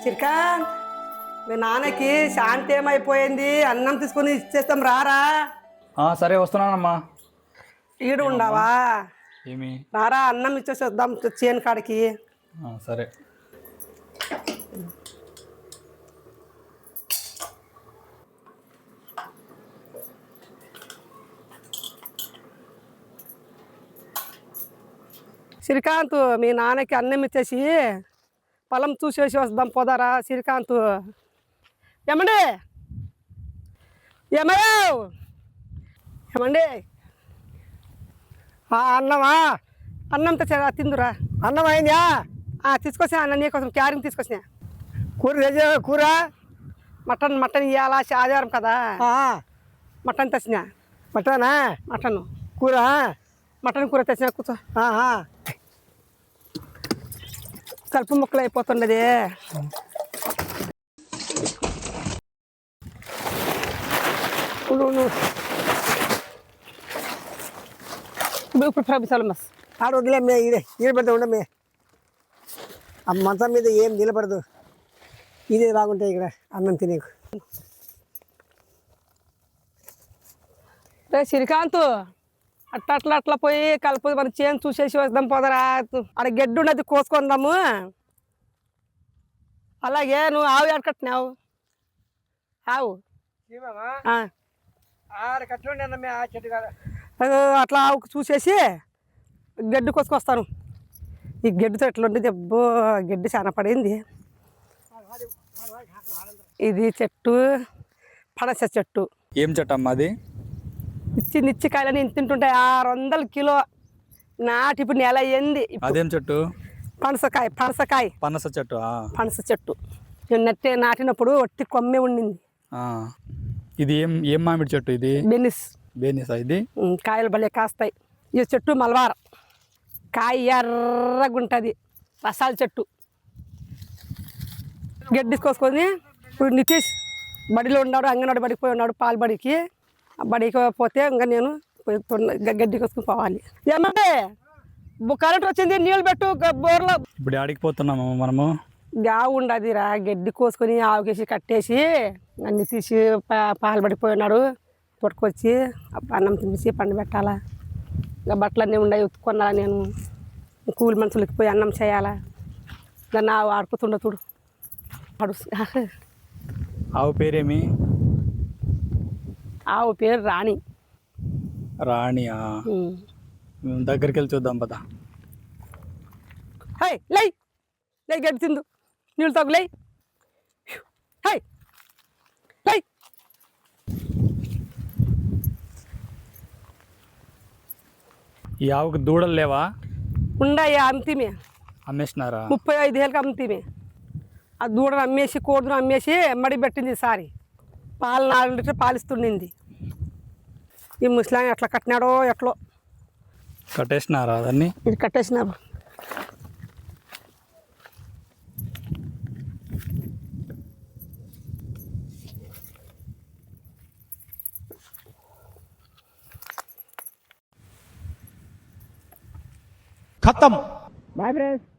శ్రీకాంత్, మీ నాన్నకి శాంతి ఏమైపోయింది? అన్నం తీసుకొని ఇచ్చేస్తాం, రారా. సరే వస్తున్నానమ్మా. ఈడు ఉండవా? ఏమి? రారా, అన్నం ఇచ్చేసి వద్దాం చేను కాడికి. సరే. శ్రీకాంత్, మీ నాన్నకి అన్నం ఇచ్చేసి పొలం చూసేసి వద్దాం, పోదారా శ్రీకాంత్. ఏమండి ఏమయ్యావు? ఏమండి అన్నమా? అన్నం తెచ్చా, తిందురా. అన్నం అయిందా? తీసుకొచ్చా అన్న, నీకోసం క్యారింగ్ తీసుకొచ్చినా. కూర కూర మటన్ మటన్ ఇవ్వాలా, ఆదివారం కదా. మటన్ తెచ్చినా. మటనా? మటన్ కూర? మటన్ కూర తెచ్చినా. కూర్చో. కలుపు ముక్కలు అయిపోతుండది. ఇప్పుడు ప్రభిసాలు మస్ ఆడ వదిలే మే, ఇదే నిలబడతా ఉండమే. ఆ మంచం మీద ఏం నిలబడదు, ఇదే బాగుంటాయి ఇక్కడ అన్నం తినేకు. శ్రీకాంత్, అట్లా అట్లా పోయి కలుపు మన చేను చూసేసి వద్దాం, పోదరా. ఆడ గడ్డి ఉన్నది, కోసుకుందాము. అలాగే నువ్వు ఆవు ఎడకట్టినావు? ఆవు అట్లా ఆవుకు చూసేసి గడ్డి కోసుకొస్తాను. ఈ గడ్డితో ఎట్లా ఉండేది? అబ్బో, గడ్డి చాలా పడింది. ఇది చెట్టు పనస చెట్టు. ఏం చెట్టు అమ్మా అది? నిచ్చికాయలని ఇంత తింటుంటాయి. 600 కిలో నాటి. ఇప్పుడు నెల అయ్యింది. అదేం చెట్టు? పనసకాయ. పనస చెట్టు. పనస చెట్టు నాటినప్పుడు ఒట్టి కొమ్మే ఉండింది. ఇది ఏం మామిడి చెట్టు? ఇది బెనిసా? ఇది కాయలు భలే కాస్తాయి. ఈ చెట్టు మలబార, కాయ ఎర్రగుంటుంది. రసాల చెట్టు. గడ్డి కోసుకొని ఇప్పుడు నితీష్ బడిలో ఉన్నాడు, అంగన్వాడి బడికి పోయి ఉన్నాడు, పాల బడికి. బడికి పోతే ఇంకా నేను గడ్డి కోసుకుని పోవాలి. ఏమంటే కరెంట్ వచ్చింది, నీళ్ళు పెట్టు బోర్లో. ఇప్పుడు ఆడికి పోతున్నాము మనము. ఆవు ఉండదురా, గడ్డి కోసుకొని ఆవుకేసి కట్టేసి అన్ని తీసి పాలు పడిపోయినాడు. తొట్టుకొచ్చి అన్నం తినిసి పండు పెట్టాలా. ఇంకా బట్టలు అన్నీ ఉన్నాయి, ఉతుక్కున్నా. నేను కూలి మనుషులకి పోయి అన్నం చేయాలా. దాన్ని ఆవు ఆడుకుతుండ చూడు. ఆవు పేరేమి? ఆవు పేరు రాణి. రాణియా? దగ్గరికి వెళ్ళి చూద్దాం పద. హై లై లై, గడ్డి తిందు, నీళ్ళు తాగు, లై. హై లై. ఈ ఆవుకు దూడలు లేవా? ఉండయా, అమ్మితేమే. అమ్మేసినారా? 35 ఏళ్ళకి అమ్మితేమే. ఆ దూడను అమ్మేసి, కోడును అమ్మేసి మడి పెట్టింది. సారి పాలు 4 లీటర్ పాలిస్తుండింది. ఈ ముసలాయన ఎట్లా కట్టినాడో ఎట్లో. కట్టేసినారా దాన్ని? ఇది కట్టేసినారు. खत्म। Bye friends.